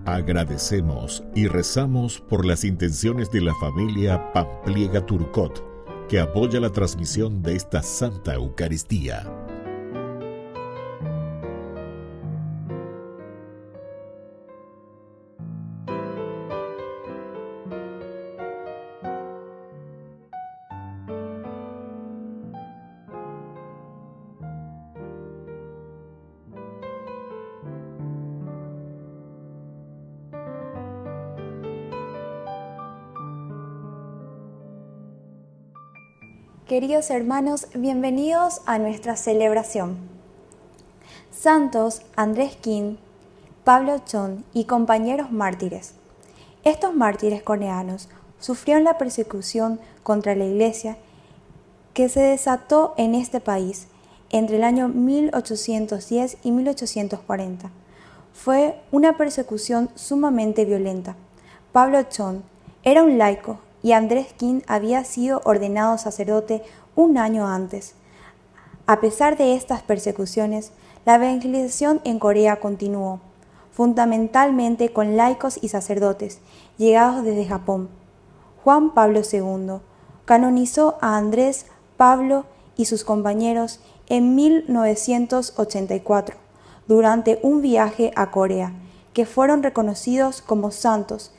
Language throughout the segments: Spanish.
Agradecemos y rezamos por las intenciones de la familia Pampliega Turcot, que apoya la transmisión de esta Santa Eucaristía. Queridos hermanos, bienvenidos a nuestra celebración. Santos Andrés King, Pablo Chon y compañeros mártires. Estos mártires coreanos sufrieron la persecución contra la Iglesia que se desató en este país entre el año 1810 y 1840. Fue una persecución sumamente violenta. Pablo Chon era un laico y Andrés King había sido ordenado sacerdote un año antes. A pesar de estas persecuciones, la evangelización en Corea continuó, fundamentalmente con laicos y sacerdotes llegados desde Japón. Juan Pablo II canonizó a Andrés, Pablo y sus compañeros en 1984 durante un viaje a Corea, que fueron reconocidos como santos,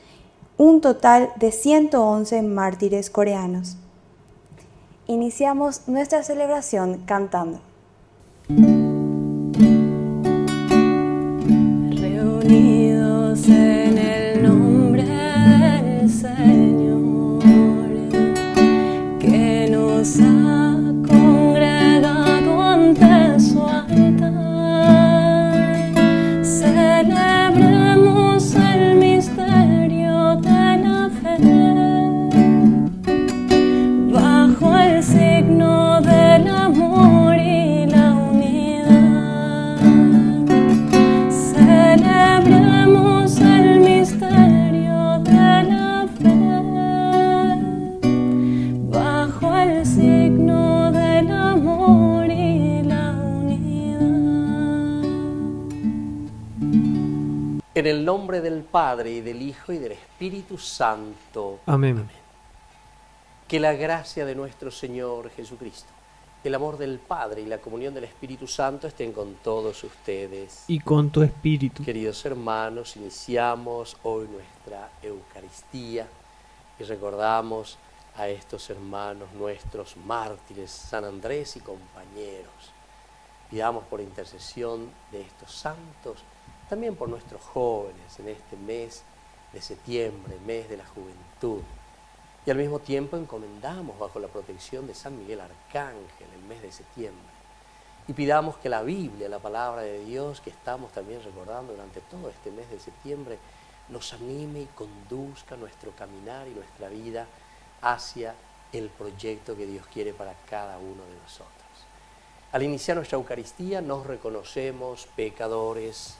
un total de 111 mártires coreanos. Iniciamos nuestra celebración cantando. Reunidos en el nombre del Señor, que nos ha congregado ante su altar, celebremos el misterio de la fe, bajo el signo del amor y la unidad. Celebremos el misterio de la fe, bajo el signo del amor y la unidad. En el nombre del Padre, y del Hijo, y del Espíritu Santo. Amén. Que la gracia de nuestro Señor Jesucristo, el amor del Padre y la comunión del Espíritu Santo estén con todos ustedes. Y con tu espíritu. Queridos hermanos, iniciamos hoy nuestra Eucaristía y recordamos a estos hermanos nuestros mártires, San Andrés y compañeros. Pidamos por intercesión de estos santos, también por nuestros jóvenes en este mes de septiembre, mes de la juventud. Y al mismo tiempo encomendamos bajo la protección de San Miguel Arcángel el mes de septiembre. Y pidamos que la Biblia, la palabra de Dios, que estamos también recordando durante todo este mes de septiembre, nos anime y conduzca nuestro caminar y nuestra vida hacia el proyecto que Dios quiere para cada uno de nosotros. Al iniciar nuestra Eucaristía nos reconocemos pecadores.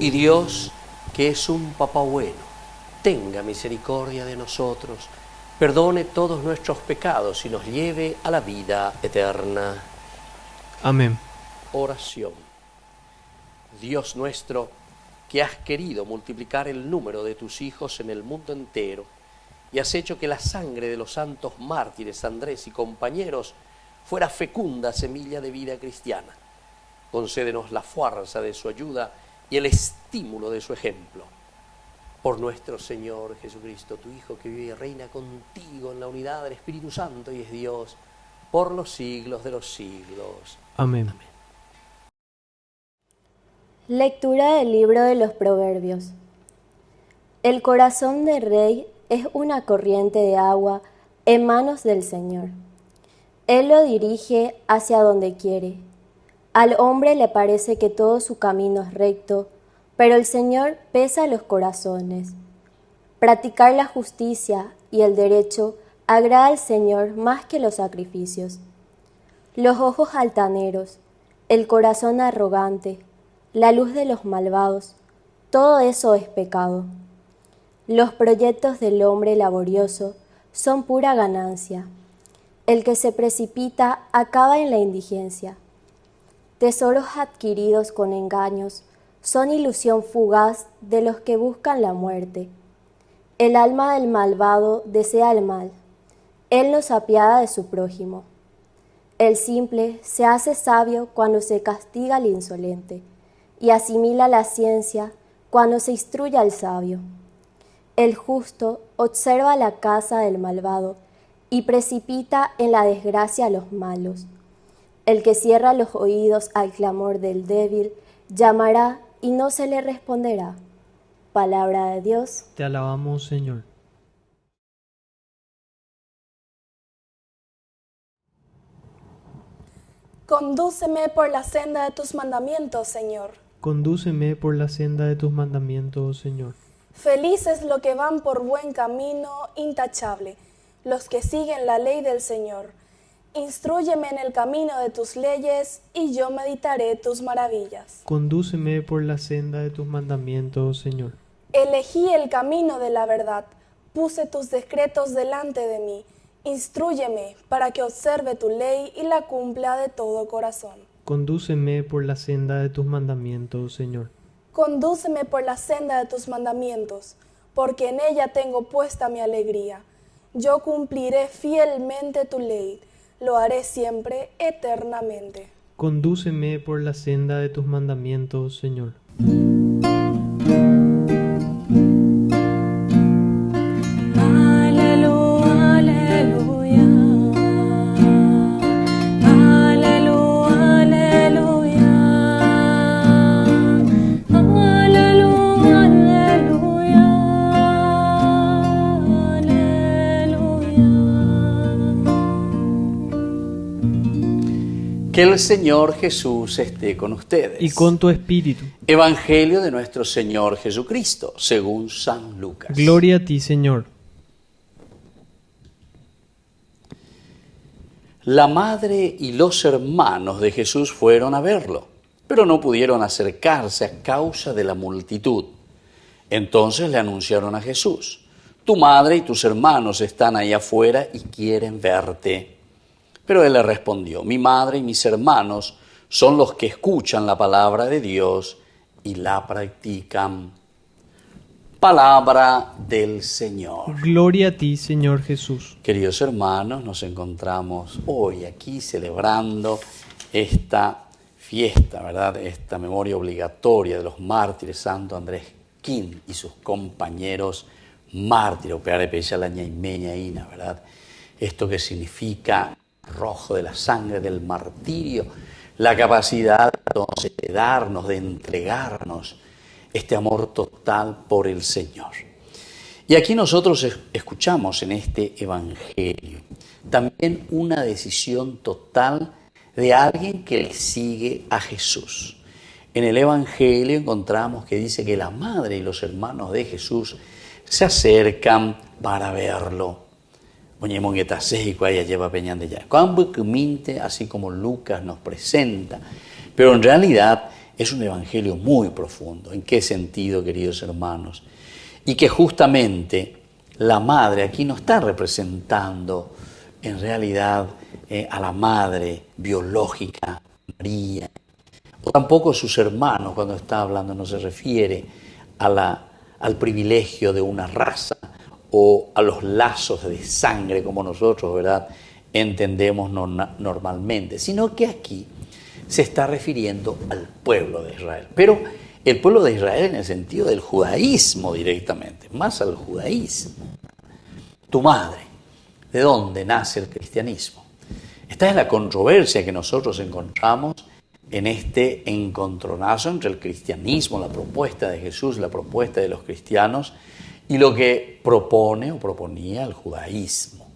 Y Dios, que es un Papá bueno, tenga misericordia de nosotros, perdone todos nuestros pecados y nos lleve a la vida eterna. Amén. Oración. Dios nuestro, que has querido multiplicar el número de tus hijos en el mundo entero y has hecho que la sangre de los santos mártires Andrés y compañeros fuera fecunda semilla de vida cristiana, concédenos la fuerza de su ayuda y el estímulo de su ejemplo. Por nuestro Señor Jesucristo, tu Hijo, que vive y reina contigo en la unidad del Espíritu Santo y es Dios, por los siglos de los siglos. Amén. Amén. Lectura del libro de los Proverbios. El corazón del rey es una corriente de agua en manos del Señor. Él lo dirige hacia donde quiere. Al hombre le parece que todo su camino es recto, pero el Señor pesa los corazones. Practicar la justicia y el derecho agrada al Señor más que los sacrificios. Los ojos altaneros, el corazón arrogante, la luz de los malvados, todo eso es pecado. Los proyectos del hombre laborioso son pura ganancia. El que se precipita acaba en la indigencia. Tesoros adquiridos con engaños son ilusión fugaz de los que buscan la muerte. El alma del malvado desea el mal. Él no se apiada de su prójimo. El simple se hace sabio cuando se castiga al insolente y asimila la ciencia cuando se instruye al sabio. El justo observa la casa del malvado y precipita en la desgracia a los malos. El que cierra los oídos al clamor del débil llamará y no se le responderá. Palabra de Dios. Te alabamos, Señor. Condúceme por la senda de tus mandamientos, Señor. Condúceme por la senda de tus mandamientos, Señor. Felices los que van por buen camino intachable, los que siguen la ley del Señor. Instrúyeme en el camino de tus leyes, y yo meditaré tus maravillas. Condúceme por la senda de tus mandamientos, Señor. Elegí el camino de la verdad, puse tus decretos delante de mí. Instrúyeme para que observe tu ley y la cumpla de todo corazón. Condúceme por la senda de tus mandamientos, Señor. Condúceme por la senda de tus mandamientos, porque en ella tengo puesta mi alegría. Yo cumpliré fielmente tu ley, lo haré siempre, eternamente. Condúceme por la senda de tus mandamientos, Señor. Que el Señor Jesús esté con ustedes. Y con tu espíritu. Evangelio de nuestro Señor Jesucristo, según San Lucas. Gloria a ti, Señor. La madre y los hermanos de Jesús fueron a verlo, pero no pudieron acercarse a causa de la multitud. Entonces le anunciaron a Jesús: tu madre y tus hermanos están ahí afuera y quieren verte. Pero él le respondió: mi madre y mis hermanos son los que escuchan la palabra de Dios y la practican. Palabra del Señor. Gloria a ti, Señor Jesús. Queridos hermanos, nos encontramos hoy aquí celebrando esta fiesta, ¿verdad? Esta memoria obligatoria de los mártires, Santo Andrés Quín y sus compañeros mártires, Opeare Pella la Ñaimeña Ina, ¿verdad? Esto que significa rojo de la sangre del martirio, la capacidad entonces de darnos, de entregarnos este amor total por el Señor. Y aquí nosotros escuchamos en este Evangelio también una decisión total de alguien que le sigue a Jesús. En el Evangelio encontramos que dice que la madre y los hermanos de Jesús se acercan para verlo. Así como Lucas nos presenta, pero en realidad es un evangelio muy profundo. ¿En qué sentido, queridos hermanos? Y que justamente la madre aquí no está representando en realidad a la madre biológica, María, o tampoco sus hermanos. Cuando está hablando no se refiere al privilegio de una raza o a los lazos de sangre como nosotros, ¿verdad?, entendemos normalmente, sino que aquí se está refiriendo al pueblo de Israel. Pero el pueblo de Israel en el sentido del judaísmo directamente, más al judaísmo. Tu madre, ¿de dónde nace el cristianismo? Esta es la controversia que nosotros encontramos en este encontronazo entre el cristianismo, la propuesta de Jesús, la propuesta de los cristianos, y lo que propone o proponía el judaísmo.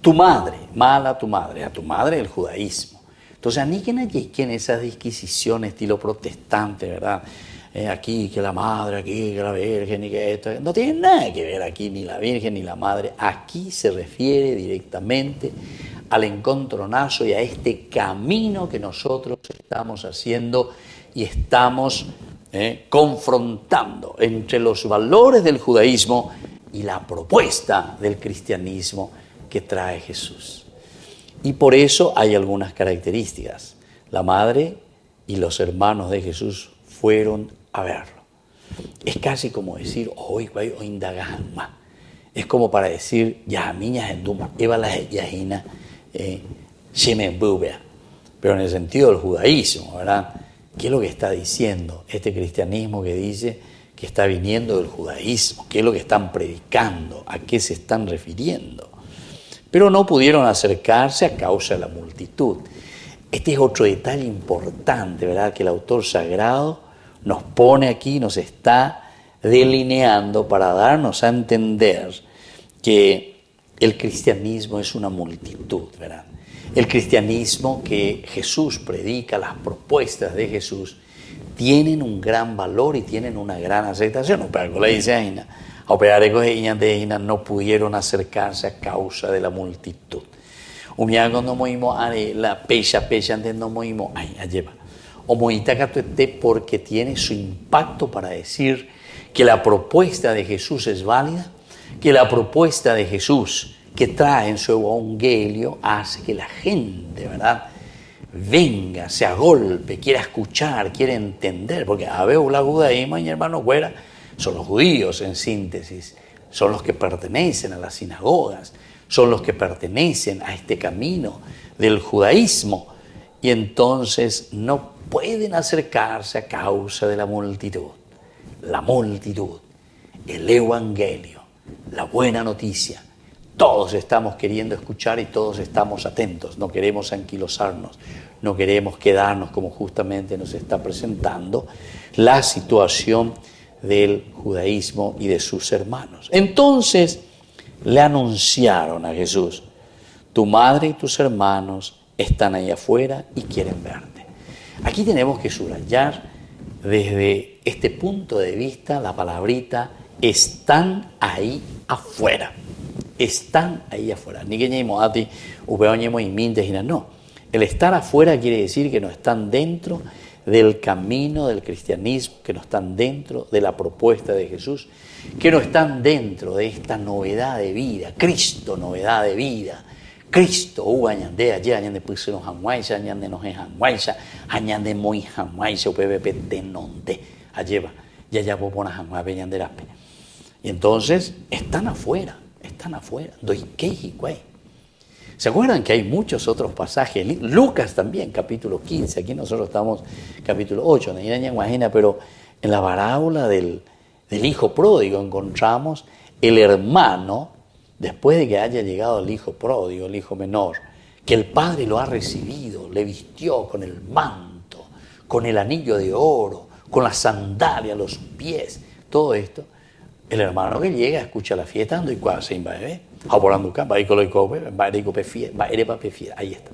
Tu madre, mala tu madre, a tu madre el judaísmo. Entonces, ni que en esas disquisiciones estilo protestante, ¿verdad? Aquí que la madre, aquí que la virgen, y que esto. No tiene nada que ver aquí ni la virgen ni la madre. Aquí se refiere directamente al encontronazo y a este camino que nosotros estamos haciendo y estamos confrontando entre los valores del judaísmo y la propuesta del cristianismo que trae Jesús. Y por eso hay algunas características. La madre y los hermanos de Jesús fueron a verlo. Es casi como decir, hoy voy a indagar más. Es como para decir, ya miñas en Duma, Eva la yajina, Shemen Bubea. Pero en el sentido del judaísmo, ¿verdad? ¿Qué es lo que está diciendo este cristianismo que dice que está viniendo del judaísmo? ¿Qué es lo que están predicando? ¿A qué se están refiriendo? Pero no pudieron acercarse a causa de la multitud. Este es otro detalle importante, ¿verdad? Que el autor sagrado nos pone aquí, nos está delineando para darnos a entender que el cristianismo es una multitud, ¿verdad? El cristianismo que Jesús predica, las propuestas de Jesús, tienen un gran valor y tienen una gran aceptación. Pero le dice Aina, no pudieron acercarse a causa de la multitud. Cuando movimos la pecha antes no movimos lleva. O moita porque tiene su impacto para decir que la propuesta de Jesús es válida, que la propuesta de Jesús que trae en su evangelio hace que la gente, ¿verdad?, venga, se agolpe, quiera escuchar, quiera entender, porque a ver, la judaísmo, mi hermano Güera, son los judíos en síntesis, son los que pertenecen a las sinagogas, son los que pertenecen a este camino del judaísmo, y entonces no pueden acercarse a causa de la multitud, el evangelio, la buena noticia. Todos estamos queriendo escuchar y todos estamos atentos, no queremos anquilosarnos, no queremos quedarnos como justamente nos está presentando la situación del judaísmo y de sus hermanos. Entonces le anunciaron a Jesús, tu madre y tus hermanos están ahí afuera y quieren verte. Aquí tenemos que subrayar desde este punto de vista la palabrita están ahí afuera. Están ahí afuera. No. El estar afuera quiere decir que no están dentro del camino del cristianismo, que no están dentro de la propuesta de Jesús, que no están dentro de esta novedad de vida. Cristo, novedad de vida. Cristo, añande allí, añande pusieron hanguaisa, añande no es hanguaisa, añande muy hanguaisa, upvp tenonte, alleva, ya popona hanguaisa, añande rape. Y entonces están afuera. ¿Se acuerdan que hay muchos otros pasajes? Lucas también, capítulo 15. Aquí nosotros estamos capítulo 8, pero en la parábola del hijo pródigo encontramos el hermano, después de que haya llegado el hijo pródigo, el hijo menor, que el padre lo ha recibido, le vistió con el manto, con el anillo de oro, con la sandalia a los pies, todo esto. El hermano que llega, escucha la fiesta, ando y cuál se invade, ahí está.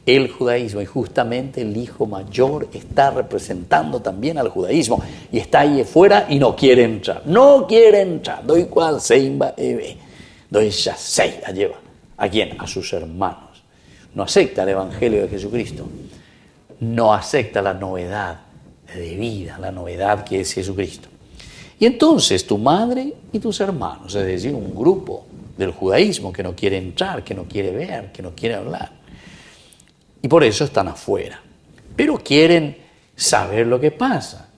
El judaísmo, y justamente el hijo mayor está representando también al judaísmo, y está ahí afuera y no quiere entrar. Doy cuál se invade, doy ya se la lleva. ¿A quién? A sus hermanos. No acepta el evangelio de Jesucristo, no acepta la novedad de vida, la novedad que es Jesucristo. Y entonces tu madre y tus hermanos, es decir, un grupo del judaísmo que no quiere entrar, que no quiere ver, que no quiere hablar. Y por eso están afuera. Pero quieren saber lo que pasa.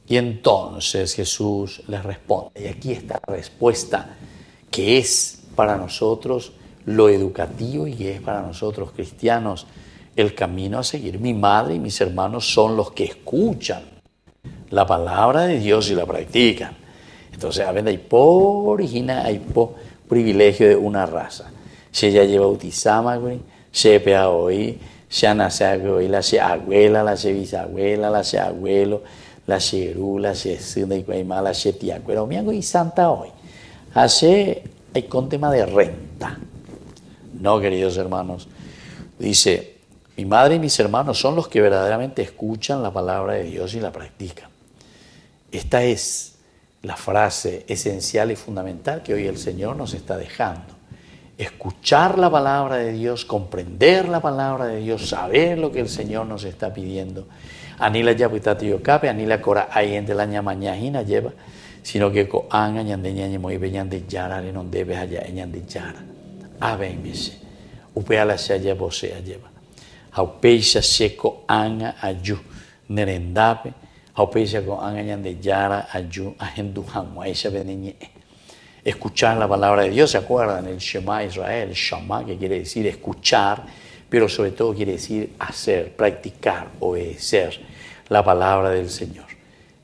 Y entonces Jesús les responde. Y aquí está la respuesta que es para nosotros lo educativo y es para nosotros cristianos el camino a seguir. Mi madre y mis hermanos son los que escuchan la palabra de Dios y la practican. Entonces, hay privilegio de una raza. Se ya lleva bautizama, se pea hoy, ya nace abuela, ya abuela, la ya bisabuela, la ya abuelo, la ya ru, la ya sunda y cuaima, la ya tía, pero me hago y santa hoy. Hace, hay con tema de renta. No, queridos hermanos. Dice, mi madre y mis hermanos son los que verdaderamente escuchan la palabra de Dios y la practican. Esta es la frase esencial y fundamental que hoy el Señor nos está dejando. Escuchar la palabra de Dios, comprender la palabra de Dios, saber lo que el Señor nos está pidiendo. Anila ya puitati yocape, anila cora ayente la ñamañajina lleva, sino que ko anga ñandeña ñemoy beñande yara le non debe allá ñande yara. Ave mese, upea la shaya bosea lleva. Haupeisha seco anga ayu nerendape, haupeisha ko anga ñande yara ayu ahendu hamwa esa beneñe. Escuchar la palabra de Dios, ¿se acuerdan? El Shema Israel, Shama, que quiere decir escuchar, pero sobre todo quiere decir hacer, practicar, obedecer la palabra del Señor.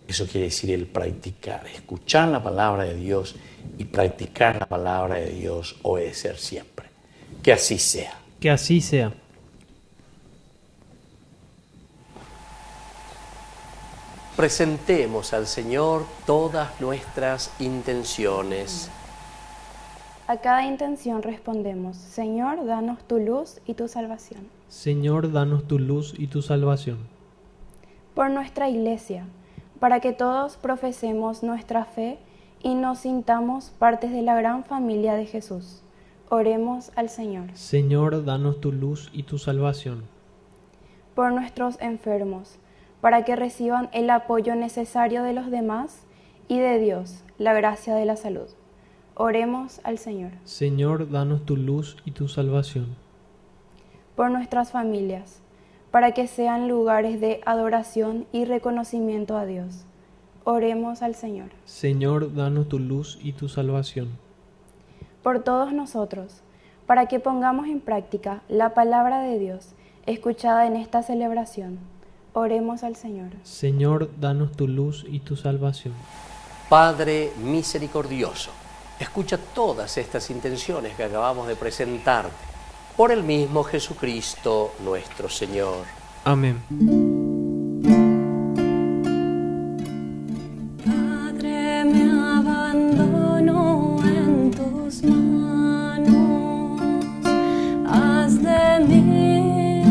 Eso quiere decir el practicar, escuchar la palabra de Dios y practicar la palabra de Dios, obedecer siempre. Que así sea. Que así sea. Presentemos al Señor todas nuestras intenciones. A cada intención respondemos: Señor, danos tu luz y tu salvación. Señor, danos tu luz y tu salvación. Por nuestra Iglesia, para que todos profesemos nuestra fe y nos sintamos partes de la gran familia de Jesús. Oremos al Señor. Señor, danos tu luz y tu salvación. Por nuestros enfermos, para que reciban el apoyo necesario de los demás y de Dios, la gracia de la salud. Oremos al Señor. Señor, danos tu luz y tu salvación. Por nuestras familias, para que sean lugares de adoración y reconocimiento a Dios. Oremos al Señor. Señor, danos tu luz y tu salvación. Por todos nosotros, para que pongamos en práctica la palabra de Dios escuchada en esta celebración. Oremos al Señor. Señor, danos tu luz y tu salvación. Padre misericordioso, escucha todas estas intenciones que acabamos de presentarte, por el mismo Jesucristo nuestro Señor. Amén. Padre, me abandono en tus manos, haz de mí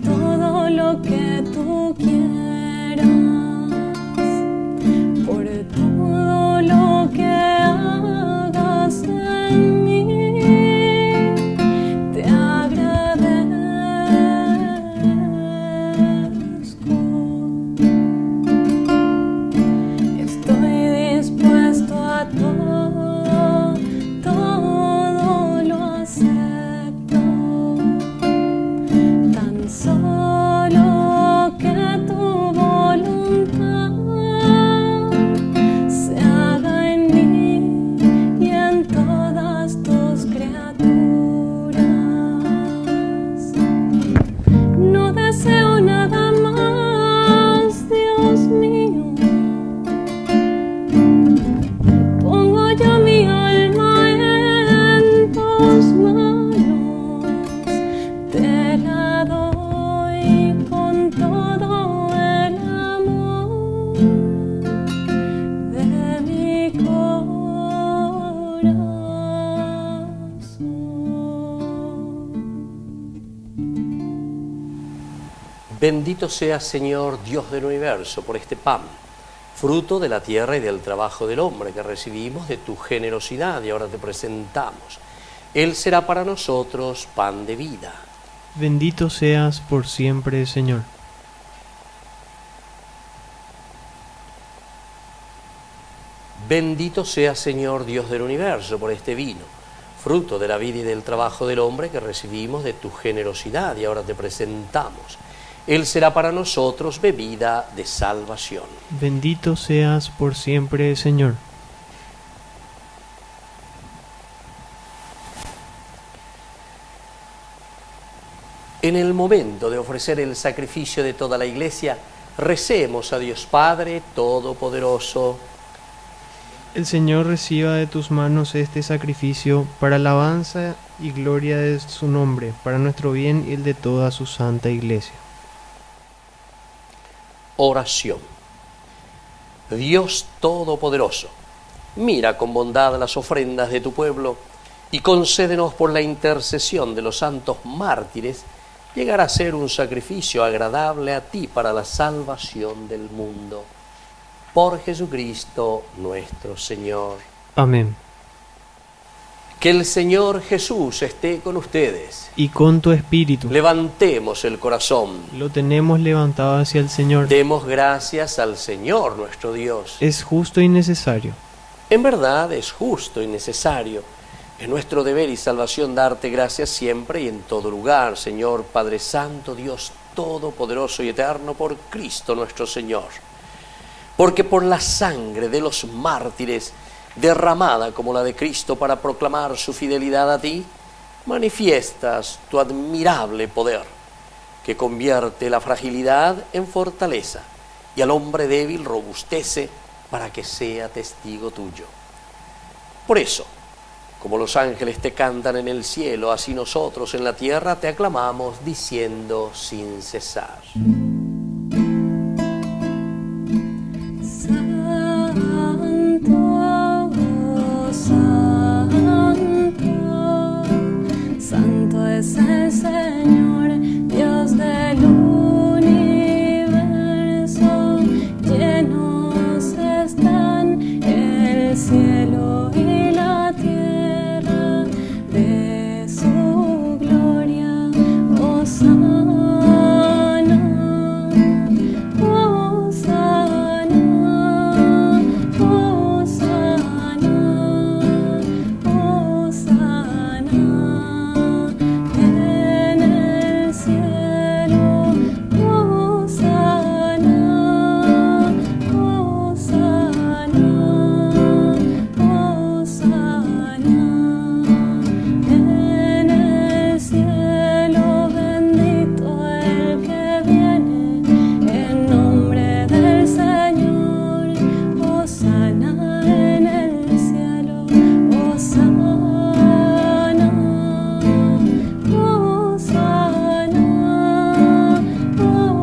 todo lo que tú quieras, por todo lo que hagas en mí, te agradezco. Estoy dispuesto a todo, todo lo acepto, tan solo que tu voluntad se haga en mí y en todas tus criaturas. No deseo nada más, Dios mío. Pongo yo mi alma en tus manos, te la doy con todo el amor de mi corazón. Bendito seas, Señor, Dios del universo, por este pan, fruto de la tierra y del trabajo del hombre que recibimos de tu generosidad y ahora te presentamos. Él será para nosotros pan de vida. Bendito seas por siempre, Señor. Bendito seas, Señor, Dios del universo, por este vino, fruto de la vida y del trabajo del hombre que recibimos de tu generosidad y ahora te presentamos. Él será para nosotros bebida de salvación. Bendito seas por siempre, Señor. En el momento de ofrecer el sacrificio de toda la Iglesia, recemos a Dios Padre Todopoderoso. El Señor reciba de tus manos este sacrificio para alabanza y gloria de su nombre, para nuestro bien y el de toda su santa iglesia. Oración. Dios Todopoderoso, mira con bondad las ofrendas de tu pueblo y concédenos por la intercesión de los santos mártires llegar a ser un sacrificio agradable a ti para la salvación del mundo. Por Jesucristo nuestro Señor. Amén. Que el Señor Jesús esté con ustedes. Y con tu espíritu. Levantemos el corazón. Lo tenemos levantado hacia el Señor. Demos gracias al Señor nuestro Dios. Es justo y necesario. En verdad es justo y necesario. Es nuestro deber y salvación darte gracias siempre y en todo lugar, Señor Padre Santo, Dios Todopoderoso y Eterno, por Cristo nuestro Señor. Porque por la sangre de los mártires, derramada como la de Cristo para proclamar su fidelidad a ti, manifiestas tu admirable poder, que convierte la fragilidad en fortaleza y al hombre débil robustece para que sea testigo tuyo. Por eso, como los ángeles te cantan en el cielo, así nosotros en la tierra te aclamamos diciendo sin cesar. Santo es el Señor, Dios del universo, llenos están el cielo y la tierra de su gloria. Hosana, Hosana, Hosana, Hosana. En el cielo, Hosana, Hosana, Hosana. En el cielo, bendito el que viene en nombre del Señor. Hosana en el cielo, Hosana. Hosana, Hosana,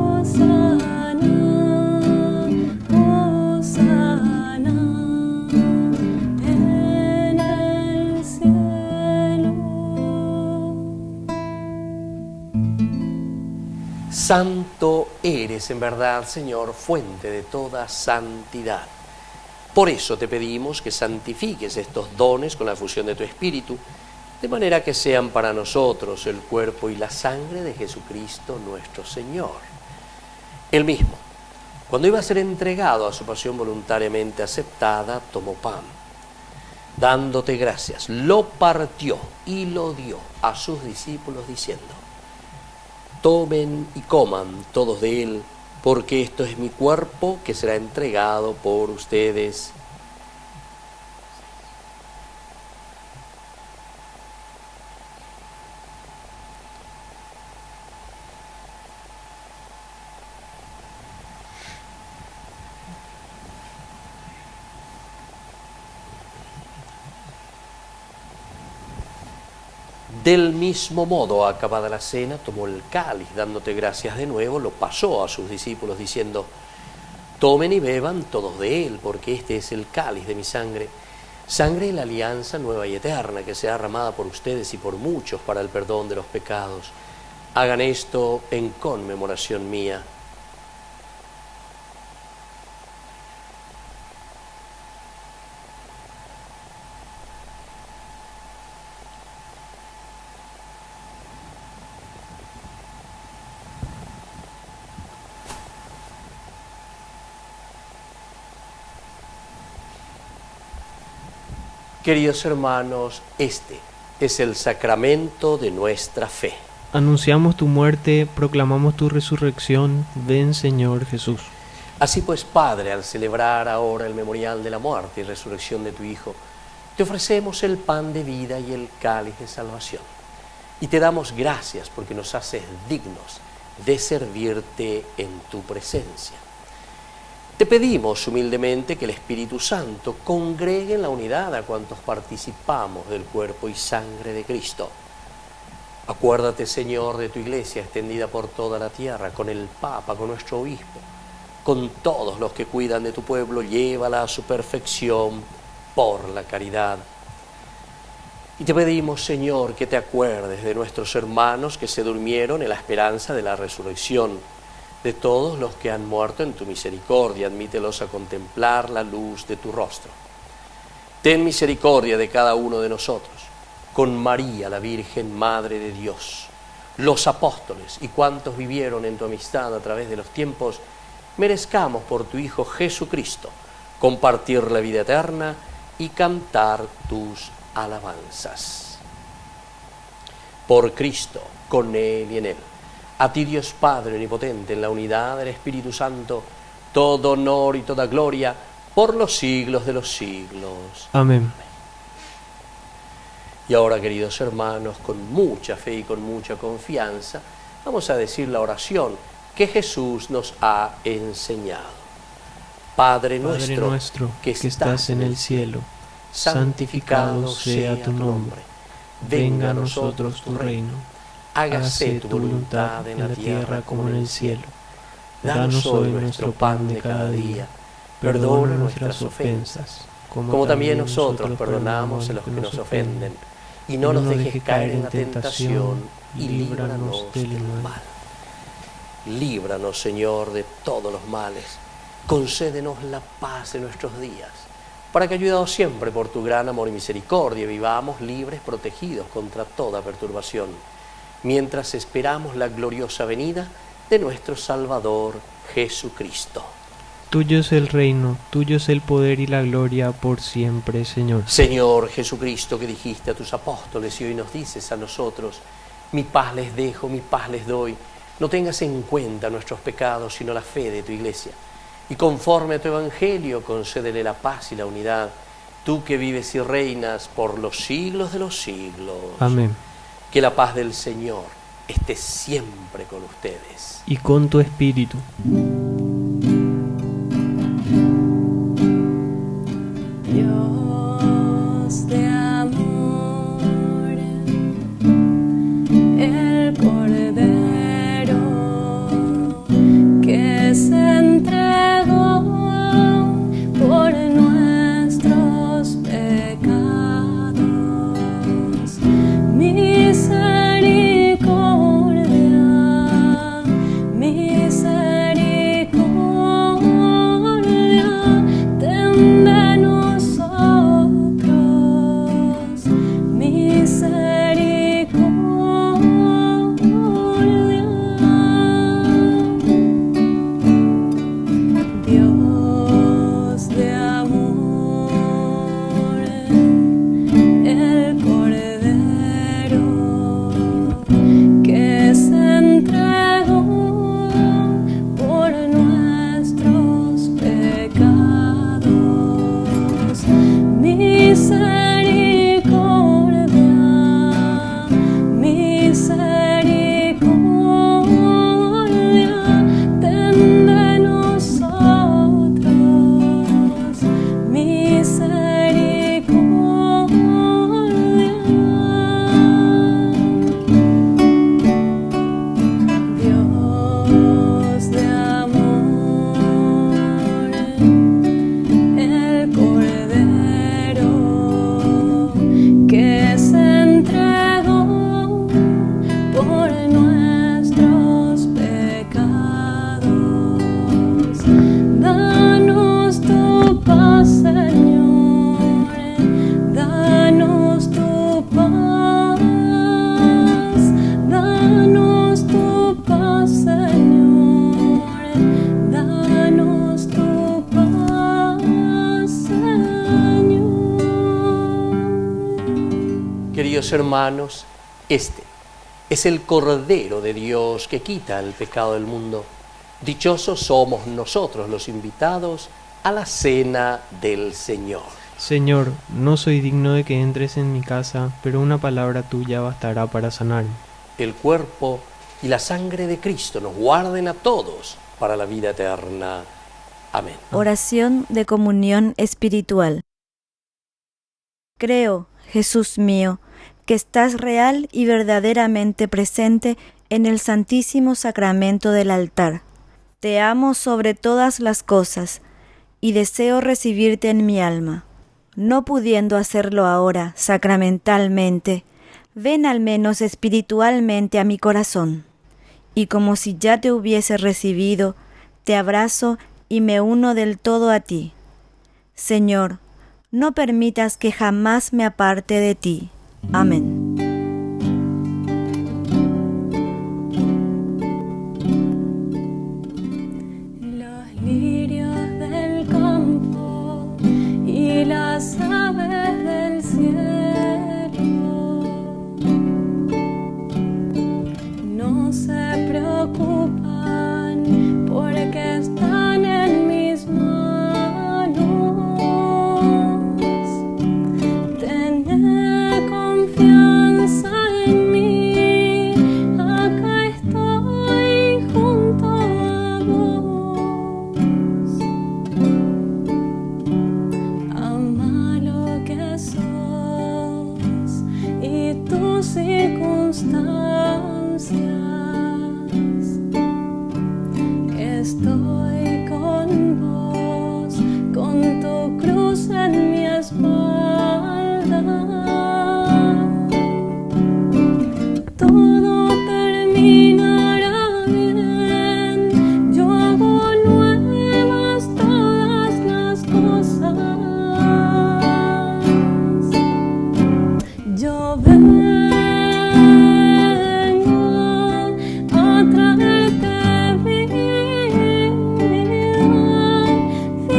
Hosana en el cielo. Santo eres en verdad, Señor, fuente de toda santidad. Por eso te pedimos que santifiques estos dones con la fusión de tu Espíritu, de manera que sean para nosotros el cuerpo y la sangre de Jesucristo nuestro Señor. Él mismo, cuando iba a ser entregado a su pasión voluntariamente aceptada, tomó pan. Dándote gracias, lo partió y lo dio a sus discípulos diciendo: tomen y coman todos de él, porque esto es mi cuerpo que será entregado por ustedes. Del mismo modo, acabada la cena, tomó el cáliz, dándote gracias de nuevo, lo pasó a sus discípulos diciendo: tomen y beban todos de él, porque este es el cáliz de mi sangre, sangre de la alianza nueva y eterna, que será derramada por ustedes y por muchos para el perdón de los pecados. Hagan esto en conmemoración mía. Queridos hermanos, este es el sacramento de nuestra fe. Anunciamos tu muerte, proclamamos tu resurrección. Ven, Señor Jesús. Así pues, Padre, al celebrar ahora el memorial de la muerte y resurrección de tu Hijo, te ofrecemos el pan de vida y el cáliz de salvación. Y te damos gracias porque nos haces dignos de servirte en tu presencia. Te pedimos humildemente que el Espíritu Santo congregue en la unidad a cuantos participamos del cuerpo y sangre de Cristo. Acuérdate, Señor, de tu iglesia extendida por toda la tierra, con el Papa, con nuestro obispo, con todos los que cuidan de tu pueblo, llévala a su perfección por la caridad. Y te pedimos, Señor, que te acuerdes de nuestros hermanos que se durmieron en la esperanza de la resurrección, de todos los que han muerto en tu misericordia, admítelos a contemplar la luz de tu rostro. Ten misericordia de cada uno de nosotros, con María, la Virgen Madre de Dios, los apóstoles y cuantos vivieron en tu amistad a través de los tiempos, merezcamos por tu Hijo Jesucristo compartir la vida eterna y cantar tus alabanzas. Por Cristo, con Él y en Él, a ti, Dios Padre omnipotente, en la unidad del Espíritu Santo, todo honor y toda gloria por los siglos de los siglos. Amén. Y ahora, queridos hermanos, con mucha fe y con mucha confianza, vamos a decir la oración que Jesús nos ha enseñado. Padre nuestro, que estás en el cielo, santificado sea tu nombre. Venga a nosotros tu reino. Hágase tu voluntad en la tierra como en el cielo. Danos hoy nuestro pan de cada día. Perdona nuestras ofensas, como también nosotros perdonamos a los que nos ofenden. Y no nos dejes caer en la tentación, y líbranos del mal. Líbranos, Señor, de todos los males. Concédenos la paz en nuestros días, para que, ayudados siempre por tu gran amor y misericordia, vivamos libres, protegidos contra toda perturbación, mientras esperamos la gloriosa venida de nuestro Salvador Jesucristo. Tuyo es el reino, tuyo es el poder y la gloria por siempre, Señor. Señor Jesucristo, que dijiste a tus apóstoles y hoy nos dices a nosotros: mi paz les dejo, mi paz les doy. No tengas en cuenta nuestros pecados, sino la fe de tu iglesia. Y conforme a tu evangelio, concédele la paz y la unidad, tú que vives y reinas por los siglos de los siglos. Amén. Que la paz del Señor esté siempre con ustedes. Y con tu espíritu. Dios de amor, el Cordero que se entregó por nuestros pecados. Misericordia, misericordia, ten de nosotros. Misericordia. Dios de amor, el Cordero que se entregó por nuestros pecados. Misericordia, misericordia, ten de nosotros. Misericordia. Dios de amor, el Cordero que se entregó por nuestros pecados. Danos tu paz, Señor, danos tu paz, danos tu paz, Señor, danos tu paz, Señor. Queridos hermanos, este es el Cordero de Dios que quita el pecado del mundo. Dichosos somos nosotros los invitados a la cena del Señor. Señor, no soy digno de que entres en mi casa, pero una palabra tuya bastará para sanarme. El cuerpo y la sangre de Cristo nos guarden a todos para la vida eterna. Amén. Oración de comunión espiritual. Creo, Jesús mío, que estás real y verdaderamente presente en el Santísimo Sacramento del altar. Te amo sobre todas las cosas y deseo recibirte en mi alma. No pudiendo hacerlo ahora sacramentalmente, ven al menos espiritualmente a mi corazón. Y como si ya te hubiese recibido, te abrazo y me uno del todo a ti. Señor, no permitas que jamás me aparte de ti. Amén. Los lirios del campo y las aves del cielo no se preocupan porque están en mis manos. Tené confianza en mí, acá estoy junto a vos. Ama lo que sos y tus circunstancias. Estoy con vos, con tu cruz en mi espalda. Todo terminará bien, yo hago nuevas todas las cosas. Yo vengo a traerte vida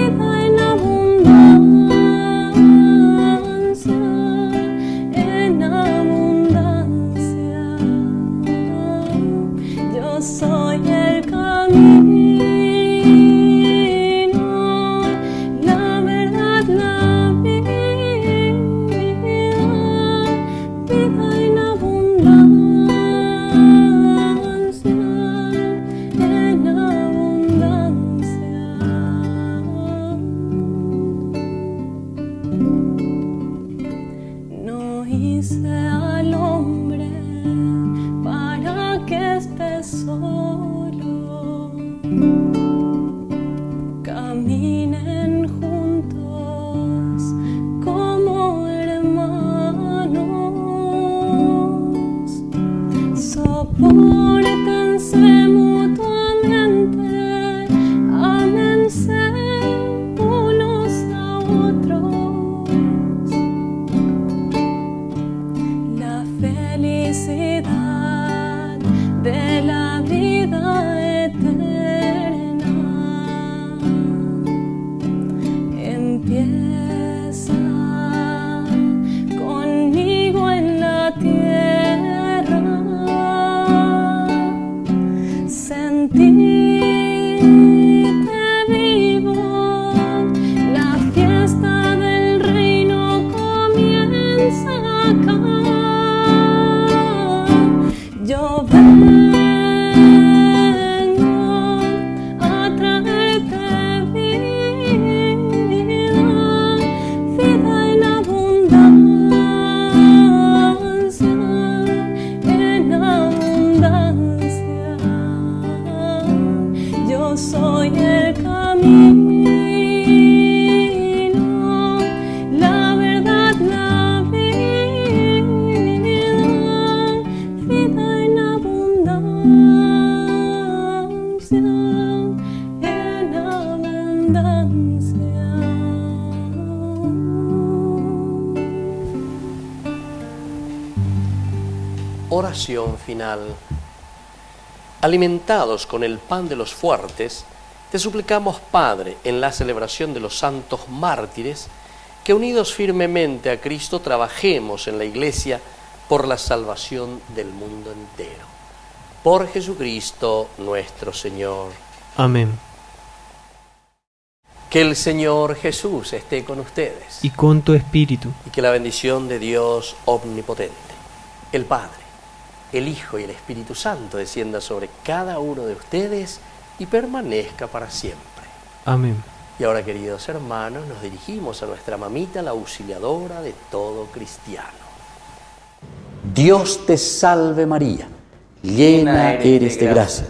en abundancia, en abundancia. Yo soy el camino, la verdad, la vida en abundancia, en abundancia. No hice al hombre para que esté solo. Caminen juntos como hermanos. Sopórtense mutuamente, ámense unos a otros. La felicidad de la vida eterna empieza conmigo en la tierra. Sentíte vivo, la fiesta del reino comienza acá. Yo vengo a traerte vida en abundancia, en abundancia. Yo soy el camino, la verdad, la vida en abundancia, en abundancia. Oración final. Alimentados con el pan de los fuertes, te suplicamos, Padre, en la celebración de los santos mártires, que unidos firmemente a Cristo trabajemos en la Iglesia por la salvación del mundo entero. Por Jesucristo nuestro Señor. Amén. Que el Señor Jesús esté con ustedes. Y con tu espíritu. Y que la bendición de Dios omnipotente, el Padre, el Hijo y el Espíritu Santo descienda sobre cada uno de ustedes y permanezca para siempre. Amén. Y ahora, queridos hermanos, nos dirigimos a nuestra mamita, la auxiliadora de todo cristiano. Dios te salve María, llena eres de gracia.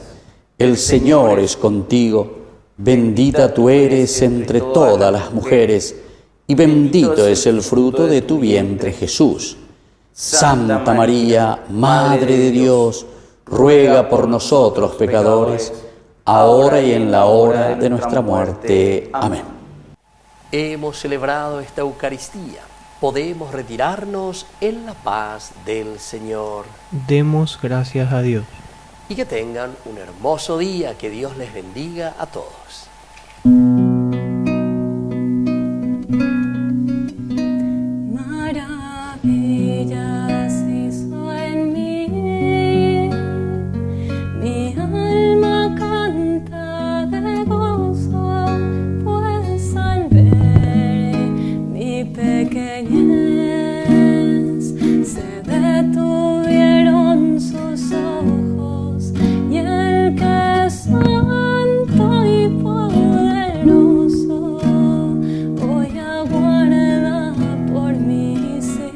El Señor es contigo, bendita tú eres entre todas las mujeres, y bendito es el fruto de tu vientre Jesús. Santa María, Madre de Dios, ruega por nosotros pecadores, ahora y en la hora de nuestra muerte. Amén. Hemos celebrado esta Eucaristía. Podemos retirarnos en la paz del Señor. Demos gracias a Dios. Y que tengan un hermoso día. Que Dios les bendiga a todos. Maravillas hizo en mí, mi alma canta de gozo, pues al ver mi pequeñez se detuvieron sus ojos, y el que es santo y poderoso hoy aguarda por mí. Sí,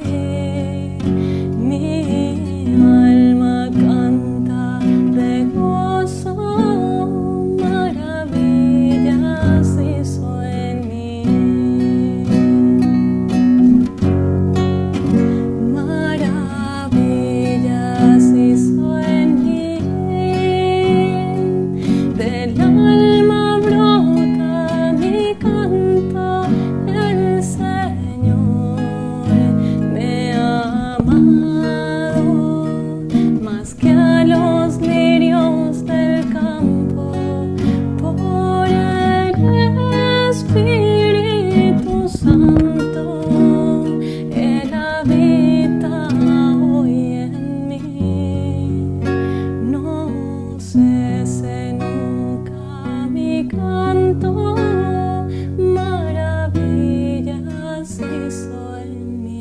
mi alma canta de gozo, maravillas hizo en mí. Maravillas hizo en mí, del alma brota mi canto, el Señor me ha amado más que a los lirios del campo, por el Espíritu Santo, Él habita hoy en mí. No cese nunca mi canto, maravillas hizo en mí.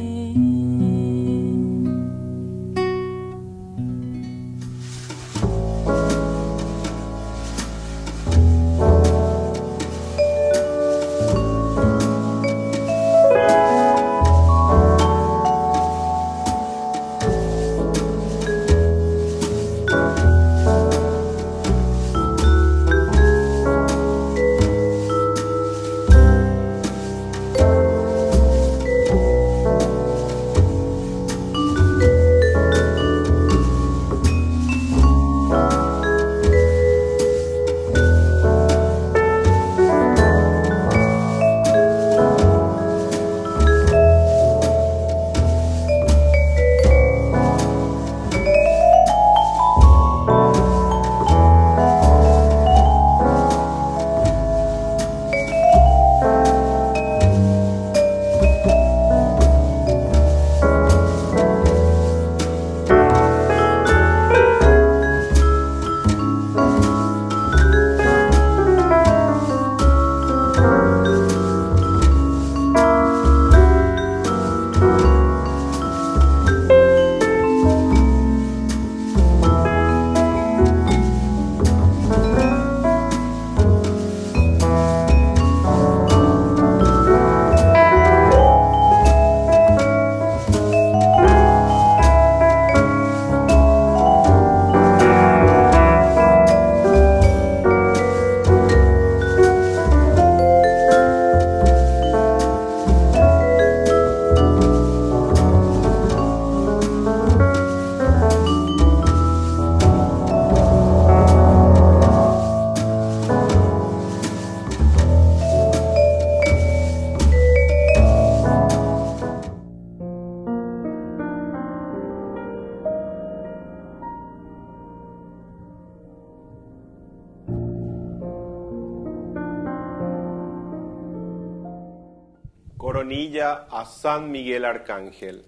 Coronilla a San Miguel Arcángel.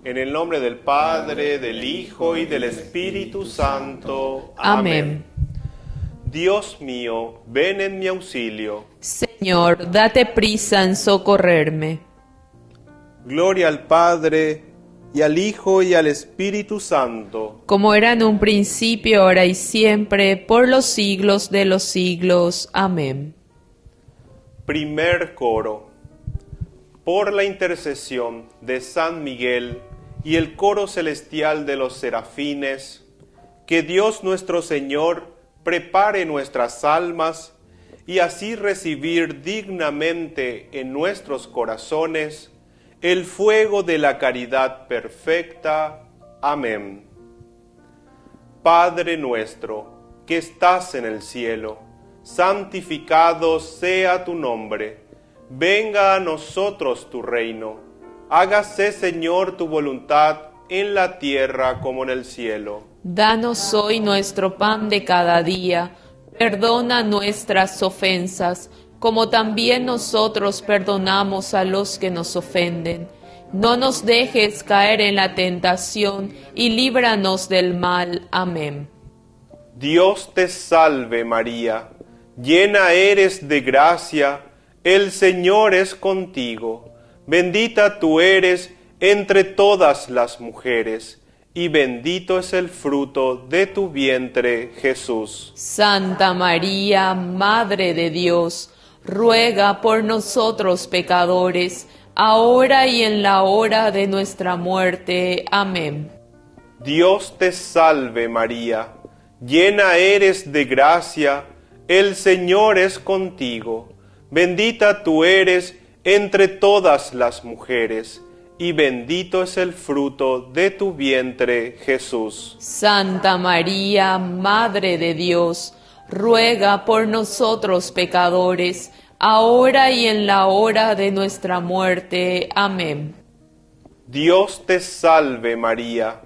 En el nombre del Padre, del Hijo y del Espíritu Santo. Amén. Dios mío, ven en mi auxilio. Señor, date prisa en socorrerme. Gloria al Padre, y al Hijo y al Espíritu Santo. Como era en un principio, ahora y siempre, por los siglos de los siglos. Amén. Primer coro. Por la intercesión de San Miguel y el coro celestial de los serafines, que Dios nuestro Señor prepare nuestras almas y así recibir dignamente en nuestros corazones el fuego de la caridad perfecta. Amén. Padre nuestro, que estás en el cielo, santificado sea tu nombre. Venga a nosotros tu reino. Hágase, Señor, tu voluntad en la tierra como en el cielo. Danos hoy nuestro pan de cada día. Perdona nuestras ofensas, como también nosotros perdonamos a los que nos ofenden. No nos dejes caer en la tentación y líbranos del mal. Amén. Dios te salve, María, llena eres de gracia, el Señor es contigo. Bendita tú eres entre todas las mujeres, y bendito es el fruto de tu vientre, Jesús. Santa María, Madre de Dios, ruega por nosotros pecadores, ahora y en la hora de nuestra muerte. Amén. Dios te salve, María, llena eres de gracia, el Señor es contigo. Bendita tú eres entre todas las mujeres, y bendito es el fruto de tu vientre, Jesús. Santa María, Madre de Dios, ruega por nosotros pecadores, ahora y en la hora de nuestra muerte. Amén. Dios te salve, María,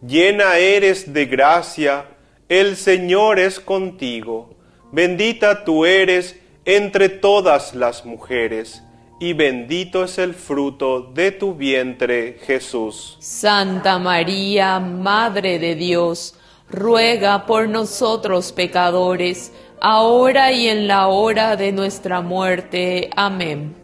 llena eres de gracia, el Señor es contigo. Bendita tú eres entre todas las mujeres, y bendito es el fruto de tu vientre, Jesús. Santa María, Madre de Dios, ruega por nosotros pecadores, ahora y en la hora de nuestra muerte. Amén.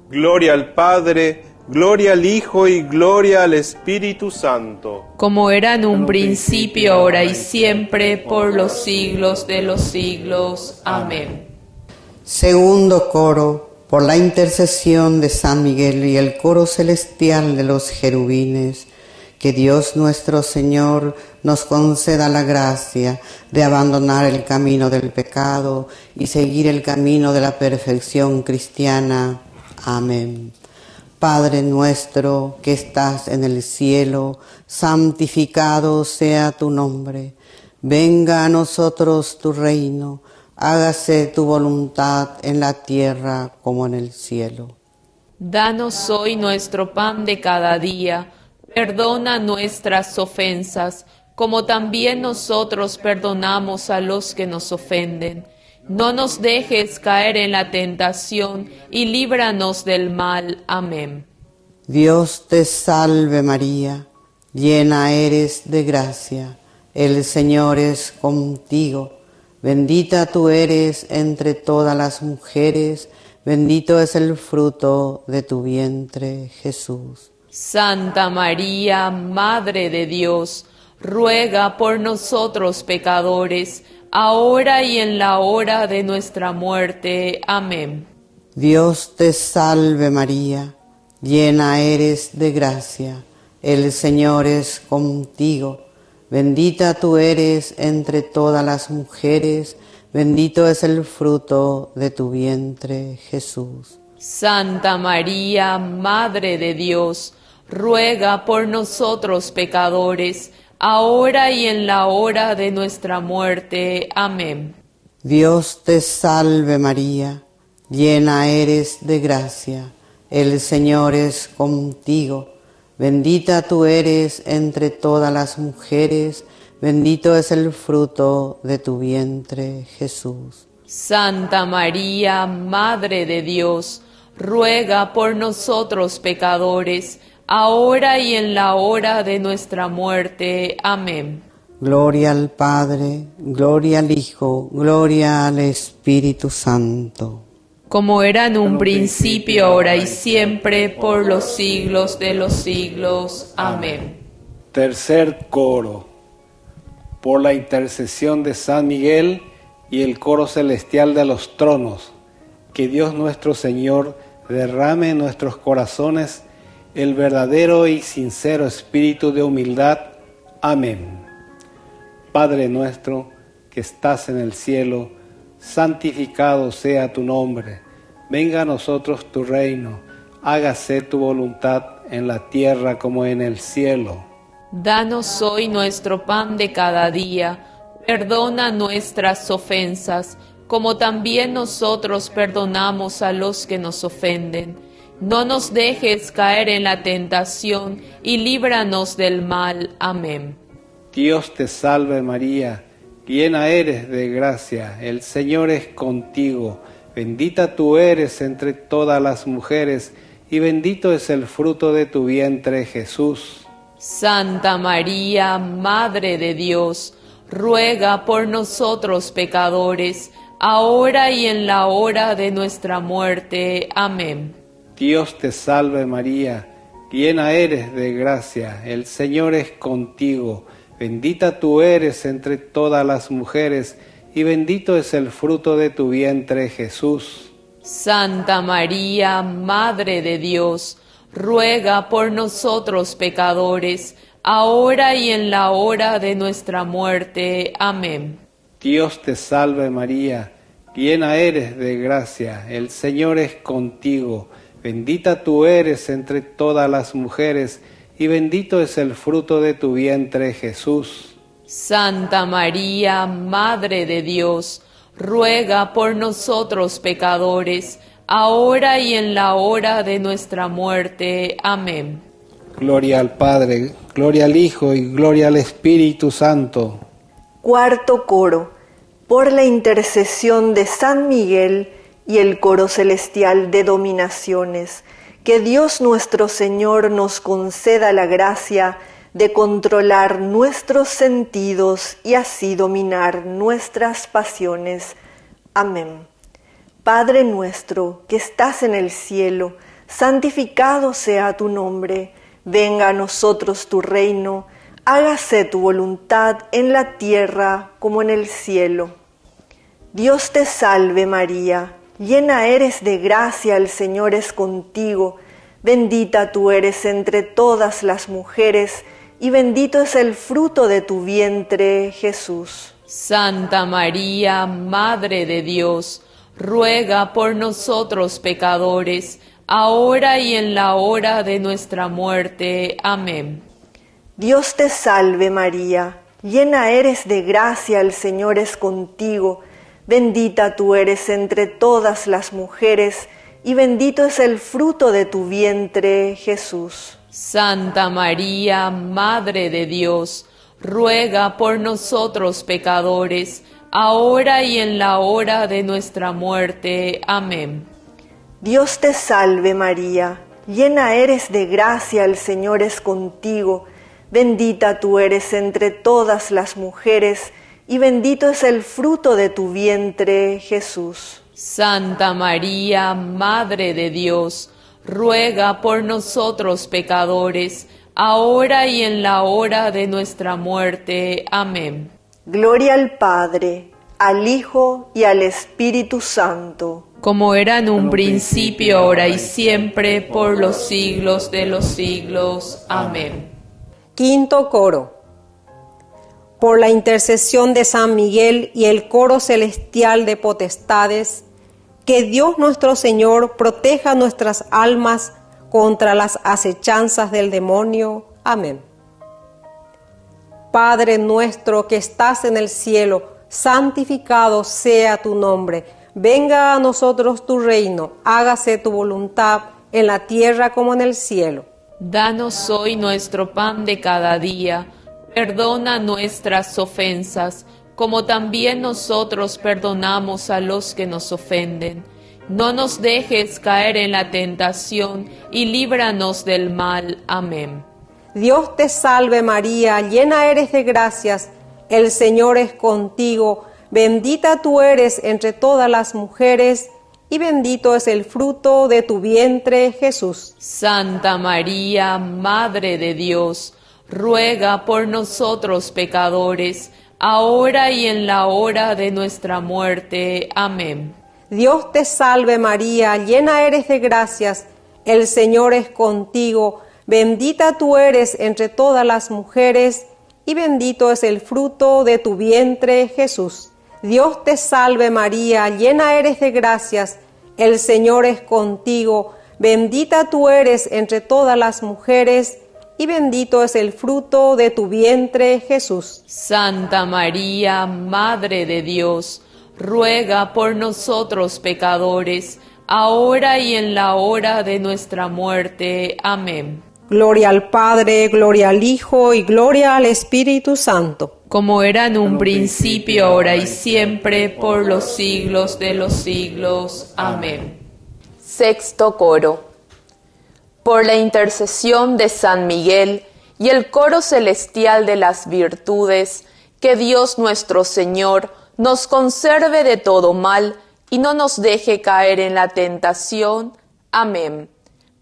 Gloria al Padre, gloria al Hijo y gloria al Espíritu Santo. Como era en un principio, ahora y siempre, por los siglos de los siglos. Amén. Segundo coro. Por la intercesión de San Miguel y el coro celestial de los querubines, que Dios nuestro Señor nos conceda la gracia de abandonar el camino del pecado y seguir el camino de la perfección cristiana. Amén. Padre nuestro que estás en el cielo, santificado sea tu nombre. Venga a nosotros tu reino. Hágase tu voluntad en la tierra como en el cielo. Danos hoy nuestro pan de cada día. Perdona nuestras ofensas, como también nosotros perdonamos a los que nos ofenden. No nos dejes caer en la tentación y líbranos del mal. Amén. Dios te salve María, llena eres de gracia. El Señor es contigo. Bendita tú eres entre todas las mujeres, bendito es el fruto de tu vientre, Jesús. Santa María, Madre de Dios, ruega por nosotros pecadores, ahora y en la hora de nuestra muerte. Amén. Dios te salve María, llena eres de gracia, el Señor es contigo. Bendita tú eres entre todas las mujeres, bendito es el fruto de tu vientre, Jesús. Santa María, Madre de Dios, ruega por nosotros pecadores, ahora y en la hora de nuestra muerte. Amén. Dios te salve María, llena eres de gracia, el Señor es contigo. Bendita tú eres entre todas las mujeres, bendito es el fruto de tu vientre, Jesús. Santa María, Madre de Dios, ruega por nosotros pecadores, ahora y en la hora de nuestra muerte. Amén. Gloria al Padre, gloria al Hijo, gloria al Espíritu Santo. Como era en un principio, ahora y siempre, por los siglos de los siglos. Amén. Tercer coro. Por la intercesión de San Miguel y el coro celestial de los tronos, que Dios nuestro Señor derrame en nuestros corazones el verdadero y sincero espíritu de humildad. Amén. Padre nuestro que estás en el cielo, santificado sea tu nombre. Venga a nosotros tu reino. Hágase tu voluntad en la tierra como en el cielo. Danos hoy nuestro pan de cada día. Perdona nuestras ofensas, como también nosotros perdonamos a los que nos ofenden. No nos dejes caer en la tentación y líbranos del mal. Amén. Dios te salve María, llena eres de gracia, el Señor es contigo. Bendita tú eres entre todas las mujeres, y bendito es el fruto de tu vientre, Jesús. Santa María, Madre de Dios, ruega por nosotros pecadores, ahora y en la hora de nuestra muerte. Amén. Dios te salve María, llena eres de gracia, el Señor es contigo. Bendita tú eres entre todas las mujeres, y bendito es el fruto de tu vientre, Jesús. Santa María, Madre de Dios, ruega por nosotros pecadores, ahora y en la hora de nuestra muerte. Amén. Dios te salve María, llena eres de gracia, el Señor es contigo. Bendita tú eres entre todas las mujeres, y bendito es el fruto de tu vientre, Jesús. Santa María, Madre de Dios, ruega por nosotros pecadores, ahora y en la hora de nuestra muerte. Amén. Gloria al Padre, gloria al Hijo y gloria al Espíritu Santo. Cuarto coro, por la intercesión de San Miguel y el coro celestial de dominaciones, que Dios nuestro Señor nos conceda la gracia de controlar nuestros sentidos y así dominar nuestras pasiones. Amén. Padre nuestro que estás en el cielo, santificado sea tu nombre. Venga a nosotros tu reino, hágase tu voluntad en la tierra como en el cielo. Dios te salve María, llena eres de gracia, el Señor es contigo. Bendita tú eres entre todas las mujeres, y bendito es el fruto de tu vientre, Jesús. Santa María, Madre de Dios, ruega por nosotros pecadores, ahora y en la hora de nuestra muerte. Amén. Dios te salve María, llena eres de gracia, el Señor es contigo. Bendita tú eres entre todas las mujeres, y bendito es el fruto de tu vientre, Jesús. Santa María, Madre de Dios, ruega por nosotros pecadores, ahora y en la hora de nuestra muerte. Amén. Dios te salve María, llena eres de gracia, el Señor es contigo. Bendita tú eres entre todas las mujeres, y bendito es el fruto de tu vientre, Jesús. Santa María, Madre de Dios, ruega por nosotros pecadores, ahora y en la hora de nuestra muerte. Amén. Gloria al Padre, al Hijo y al Espíritu Santo. Como era en un principio, ahora y siempre, por los siglos de los siglos. Amén. Quinto coro. Por la intercesión de San Miguel y el coro celestial de potestades, que Dios nuestro Señor proteja nuestras almas contra las acechanzas del demonio. Amén. Padre nuestro que estás en el cielo, santificado sea tu nombre. Venga a nosotros tu reino, hágase tu voluntad en la tierra como en el cielo. Danos hoy nuestro pan de cada día. Perdona nuestras ofensas, como también nosotros perdonamos a los que nos ofenden. No nos dejes caer en la tentación y líbranos del mal. Amén. Dios te salve María, llena eres de gracias, el Señor es contigo. Bendita tú eres entre todas las mujeres, y bendito es el fruto de tu vientre, Jesús. Santa María, Madre de Dios, ruega por nosotros pecadores, ahora y en la hora de nuestra muerte. Amén. Dios te salve María, llena eres de gracias, el Señor es contigo, bendita tú eres entre todas las mujeres, y bendito es el fruto de tu vientre, Jesús. Dios te salve María, llena eres de gracias, el Señor es contigo, bendita tú eres entre todas las mujeres, y bendito es el fruto de tu vientre, Jesús. Santa María, Madre de Dios, ruega por nosotros pecadores, ahora y en la hora de nuestra muerte. Amén. Gloria al Padre, gloria al Hijo y gloria al Espíritu Santo. Como era en un principio, ahora y siempre, por los siglos de los siglos. Amén. Sexto coro. Por la intercesión de San Miguel y el coro celestial de las virtudes, que Dios nuestro Señor nos conserve de todo mal y no nos deje caer en la tentación. Amén.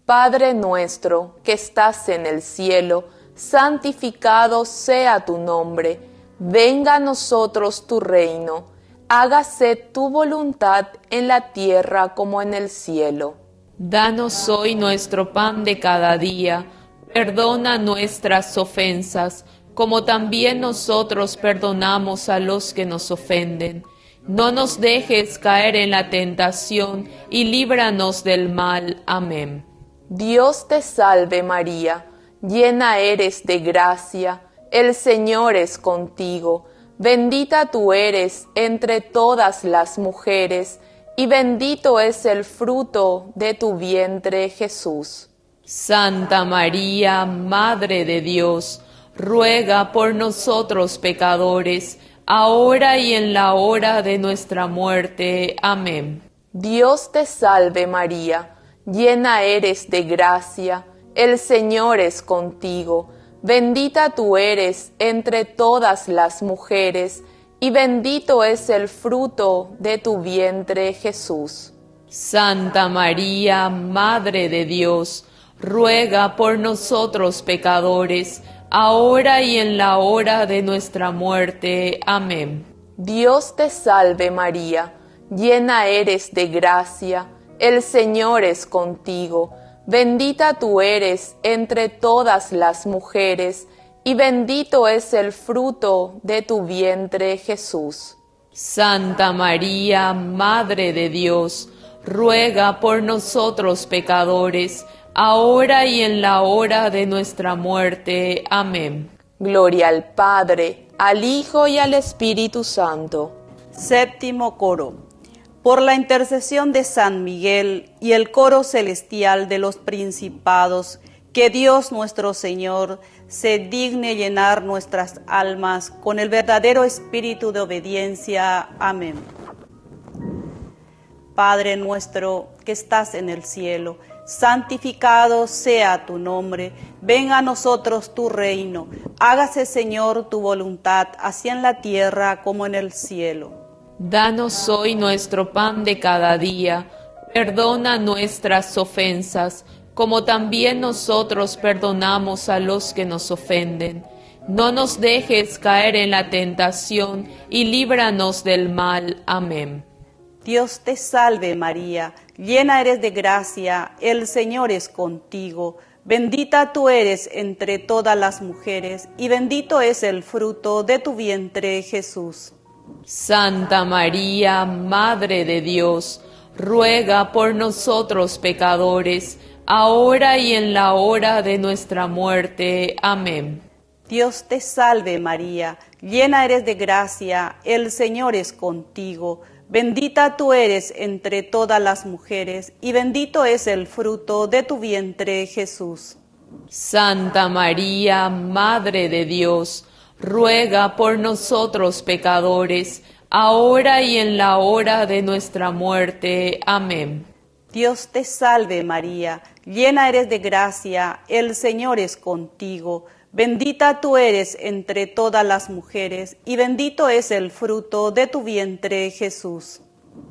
Padre nuestro que estás en el cielo, santificado sea tu nombre. Venga a nosotros tu reino. Hágase tu voluntad en la tierra como en el cielo. Danos hoy nuestro pan de cada día. Perdona nuestras ofensas, como también nosotros perdonamos a los que nos ofenden. No nos dejes caer en la tentación y líbranos del mal. Amén. Dios te salve María, llena eres de gracia, el Señor es contigo. Bendita tú eres entre todas las mujeres, y bendito es el fruto de tu vientre, Jesús. Santa María, Madre de Dios, ruega por nosotros pecadores, ahora y en la hora de nuestra muerte. Amén. Dios te salve María, llena eres de gracia, el Señor es contigo. Bendita tú eres entre todas las mujeres, y bendito es el fruto de tu vientre, Jesús. Santa María, Madre de Dios, ruega por nosotros pecadores, ahora y en la hora de nuestra muerte. Amén. Dios te salve María, llena eres de gracia, el Señor es contigo. Bendita tú eres entre todas las mujeres, y bendito es el fruto de tu vientre, Jesús. Santa María, Madre de Dios, ruega por nosotros pecadores, ahora y en la hora de nuestra muerte. Amén. Gloria al Padre, al Hijo y al Espíritu Santo. Séptimo coro. Por la intercesión de San Miguel y el coro celestial de los principados, que Dios nuestro Señor se digne llenar nuestras almas con el verdadero espíritu de obediencia. Amén. Padre nuestro que estás en el cielo, santificado sea tu nombre, venga a nosotros tu reino, hágase Señor tu voluntad, así en la tierra como en el cielo. Danos hoy nuestro pan de cada día, perdona nuestras ofensas, como también nosotros perdonamos a los que nos ofenden. No nos dejes caer en la tentación y líbranos del mal. Amén. Dios te salve María, llena eres de gracia, el Señor es contigo. Bendita tú eres entre todas las mujeres, y bendito es el fruto de tu vientre, Jesús. Santa María, Madre de Dios, ruega por nosotros pecadores, ahora y en la hora de nuestra muerte. Amén. Dios te salve María, llena eres de gracia, el Señor es contigo. Bendita tú eres entre todas las mujeres, y bendito es el fruto de tu vientre, Jesús. Santa María, Madre de Dios, ruega por nosotros pecadores, ahora y en la hora de nuestra muerte. Amén. Dios te salve María, llena eres de gracia, el Señor es contigo. Bendita tú eres entre todas las mujeres, y bendito es el fruto de tu vientre, Jesús.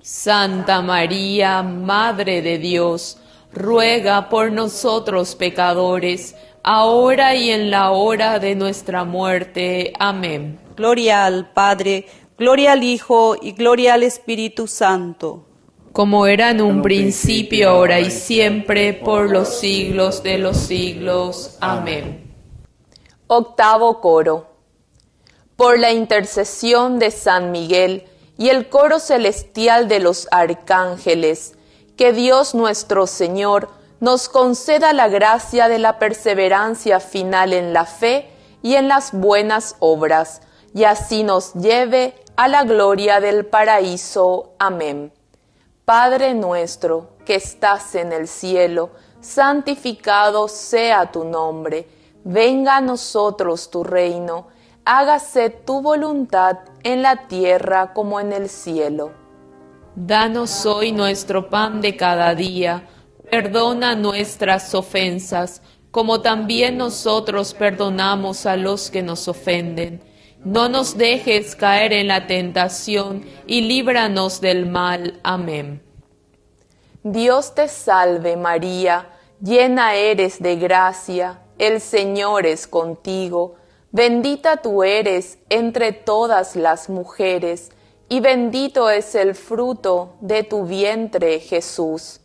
Santa María, Madre de Dios, ruega por nosotros pecadores, ahora y en la hora de nuestra muerte. Amén. Gloria al Padre, gloria al Hijo y gloria al Espíritu Santo. como era en un principio, ahora y siempre, por los siglos de los siglos. Amén. Octavo coro. Por la intercesión de San Miguel y el coro celestial de los arcángeles, que Dios nuestro Señor nos conceda la gracia de la perseverancia final en la fe y en las buenas obras, y así nos lleve a la gloria del paraíso. Amén. Padre nuestro, que estás en el cielo, santificado sea tu nombre. Venga a nosotros tu reino. Hágase tu voluntad en la tierra como en el cielo. Danos hoy nuestro pan de cada día. Perdona nuestras ofensas, como también nosotros perdonamos a los que nos ofenden. No nos dejes caer en la tentación y líbranos del mal. Amén. Dios te salve María, llena eres de gracia, el Señor es contigo. Bendita tú eres entre todas las mujeres, y bendito es el fruto de tu vientre, Jesús.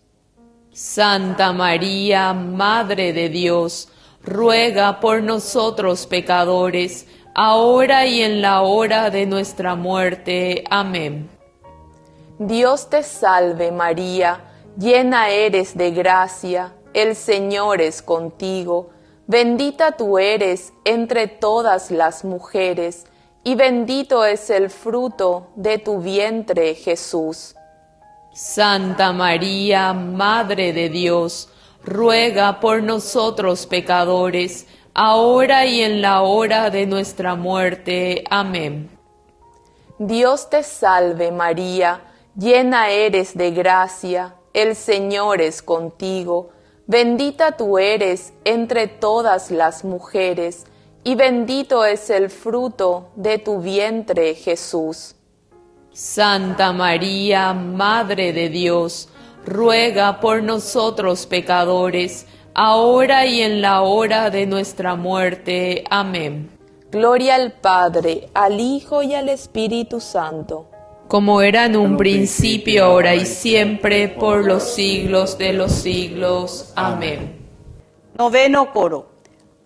Santa María, Madre de Dios, ruega por nosotros pecadores, ahora y en la hora de nuestra muerte. Amén. Dios te salve María, llena eres de gracia, el Señor es contigo. Bendita tú eres entre todas las mujeres, y bendito es el fruto de tu vientre, Jesús. Santa María, Madre de Dios, ruega por nosotros pecadores, ahora y en la hora de nuestra muerte. Amén. Dios te salve María, llena eres de gracia, el Señor es contigo. Bendita tú eres entre todas las mujeres, y bendito es el fruto de tu vientre, Jesús. Santa María, Madre de Dios, ruega por nosotros pecadores, ahora y en la hora de nuestra muerte. Amén. Gloria al Padre, al Hijo y al Espíritu Santo. Como era en un principio, ahora y siempre, por los siglos de los siglos. Amén. Noveno coro.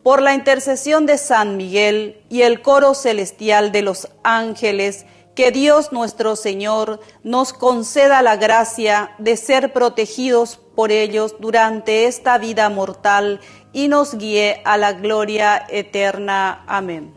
Por la intercesión de San Miguel y el coro celestial de los ángeles, que Dios nuestro Señor nos conceda la gracia de ser protegidos por ellos durante esta vida mortal y nos guíe a la gloria eterna. Amén.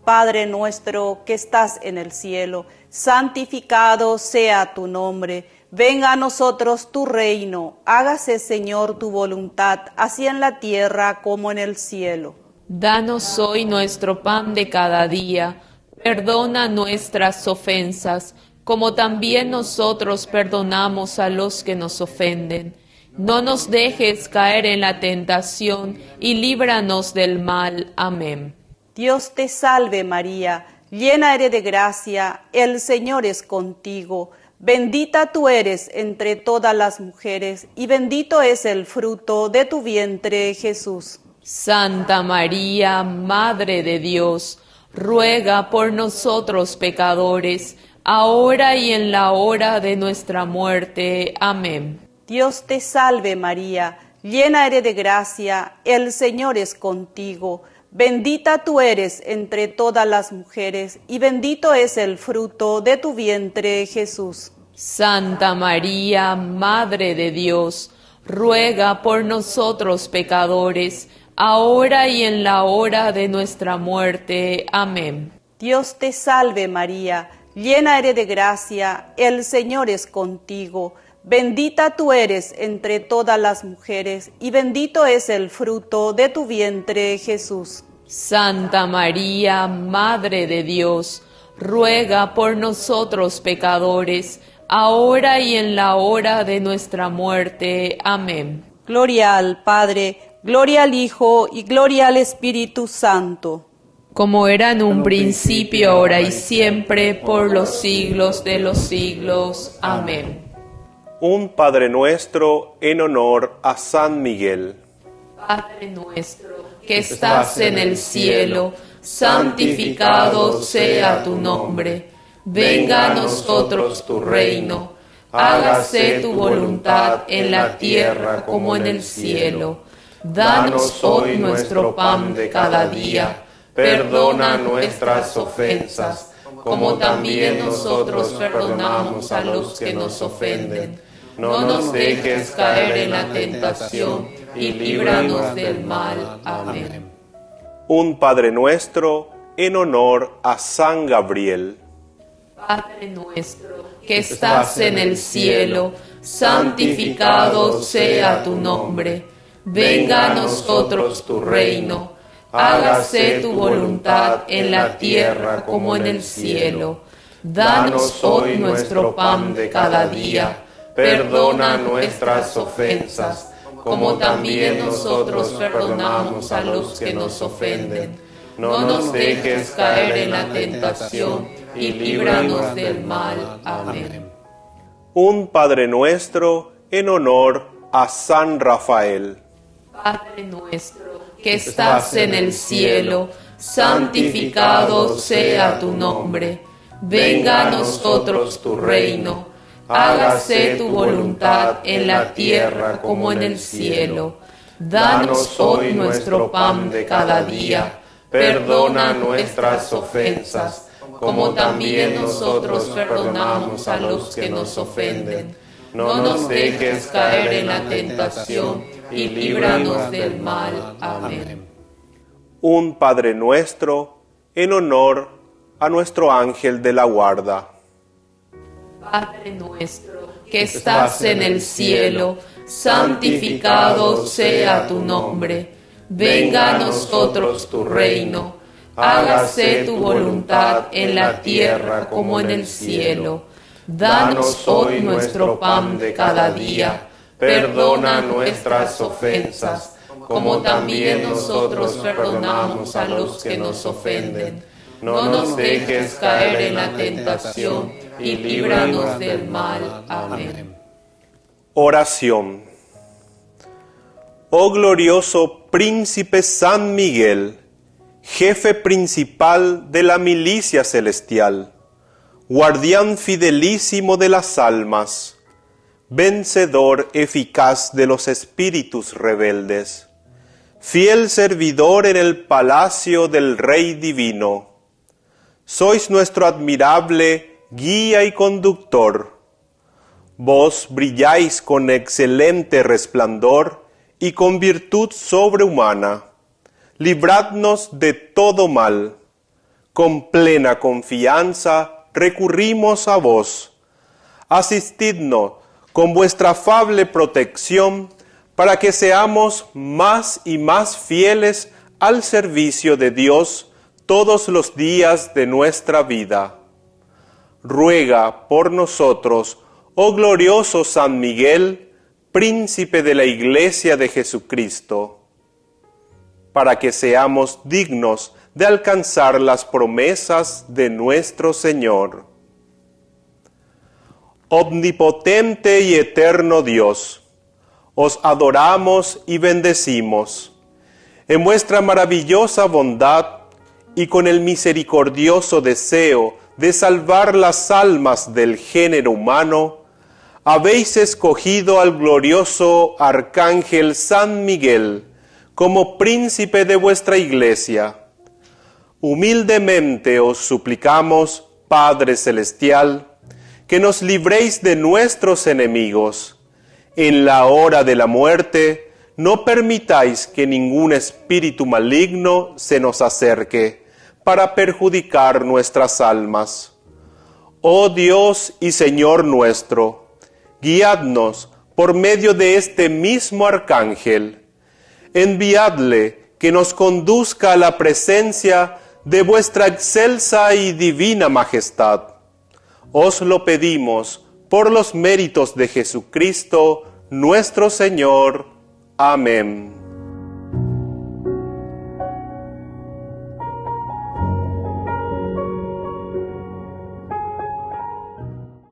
Padre nuestro que estás en el cielo, santificado sea tu nombre. Venga a nosotros tu reino. Hágase, Señor, tu voluntad, así en la tierra como en el cielo. Danos hoy nuestro pan de cada día. Perdona nuestras ofensas, como también nosotros perdonamos a los que nos ofenden. No nos dejes caer en la tentación y líbranos del mal. Amén. Dios te salve María, llena eres de gracia, el Señor es contigo. Bendita tú eres entre todas las mujeres, y bendito es el fruto de tu vientre, Jesús. Santa María, Madre de Dios, ruega por nosotros pecadores, ahora y en la hora de nuestra muerte. Amén. Dios te salve María, llena eres de gracia, el Señor es contigo. Bendita tú eres entre todas las mujeres, y bendito es el fruto de tu vientre, Jesús. Santa María, Madre de Dios, ruega por nosotros pecadores, ahora y en la hora de nuestra muerte. Amén. Dios te salve María, llena eres de gracia, el Señor es contigo. Bendita tú eres entre todas las mujeres, y bendito es el fruto de tu vientre, Jesús. Santa María, Madre de Dios, ruega por nosotros pecadores, ahora y en la hora de nuestra muerte. Amén. Gloria al Padre, gloria al Hijo y gloria al Espíritu Santo. Como era en un principio, ahora y siempre, por los siglos de los siglos. Amén. Un Padre Nuestro en honor a San Miguel. Padre nuestro, que estás en el cielo, santificado sea tu nombre. Venga a nosotros tu reino. hágase tu voluntad en la tierra como en el cielo. Danos hoy nuestro pan de cada día. Perdona nuestras ofensas, como también nosotros perdonamos a los que nos ofenden. No nos dejes caer en la tentación y líbranos del mal. Amén. Un Padre Nuestro en honor a San Gabriel. Padre nuestro, que estás en el cielo, santificado sea tu nombre. Venga a nosotros tu reino. Hágase tu voluntad en la tierra como en el cielo. Danos hoy nuestro pan de cada día. Perdona nuestras ofensas, como también nosotros perdonamos a los que nos ofenden. No nos dejes caer en la tentación y líbranos del mal. Amén. Un Padre Nuestro en honor a San Rafael. Padre nuestro, que estás en el cielo, santificado sea tu nombre. Venga a nosotros tu reino. Hágase tu voluntad en la tierra como en el cielo. Danos hoy nuestro pan de cada día. Perdona nuestras ofensas, como también nosotros perdonamos a los que nos ofenden. No nos dejes caer en la tentación y líbranos del mal. Amén. Un Padre Nuestro en honor a nuestro ángel de la guarda. Padre nuestro, que estás en el cielo, santificado sea tu nombre. Venga a nosotros tu reino. Hágase tu voluntad en la tierra como en el cielo. Danos hoy nuestro pan de cada día. Perdona nuestras ofensas, como también nosotros perdonamos a los que nos ofenden. No nos dejes caer en la tentación y líbranos del mal. Amén. Oración. Oh glorioso Príncipe San Miguel, jefe principal de la milicia celestial, guardián fidelísimo de las almas, vencedor eficaz de los espíritus rebeldes, fiel servidor en el palacio del Rey Divino. Sois nuestro admirable guía y conductor. Vos brilláis con excelente resplandor y con virtud sobrehumana. Libradnos de todo mal. Con plena confianza recurrimos a vos. Asistidnos con vuestra afable protección para que seamos más y más fieles al servicio de Dios todos los días de nuestra vida. Ruega por nosotros, oh glorioso San Miguel, príncipe de la Iglesia de Jesucristo, para que seamos dignos de alcanzar las promesas de nuestro Señor. Omnipotente y eterno Dios, os adoramos y bendecimos. En vuestra maravillosa bondad y con el misericordioso deseo de salvar las almas del género humano, habéis escogido al glorioso Arcángel San Miguel como príncipe de vuestra Iglesia. Humildemente os suplicamos, Padre Celestial, que nos libréis de nuestros enemigos. En la hora de la muerte, no permitáis que ningún espíritu maligno se nos acerque para perjudicar nuestras almas. Oh Dios y Señor nuestro, guiadnos por medio de este mismo Arcángel. Enviadle que nos conduzca a la presencia de vuestra excelsa y divina majestad. Os lo pedimos por los méritos de Jesucristo, nuestro Señor. Amén.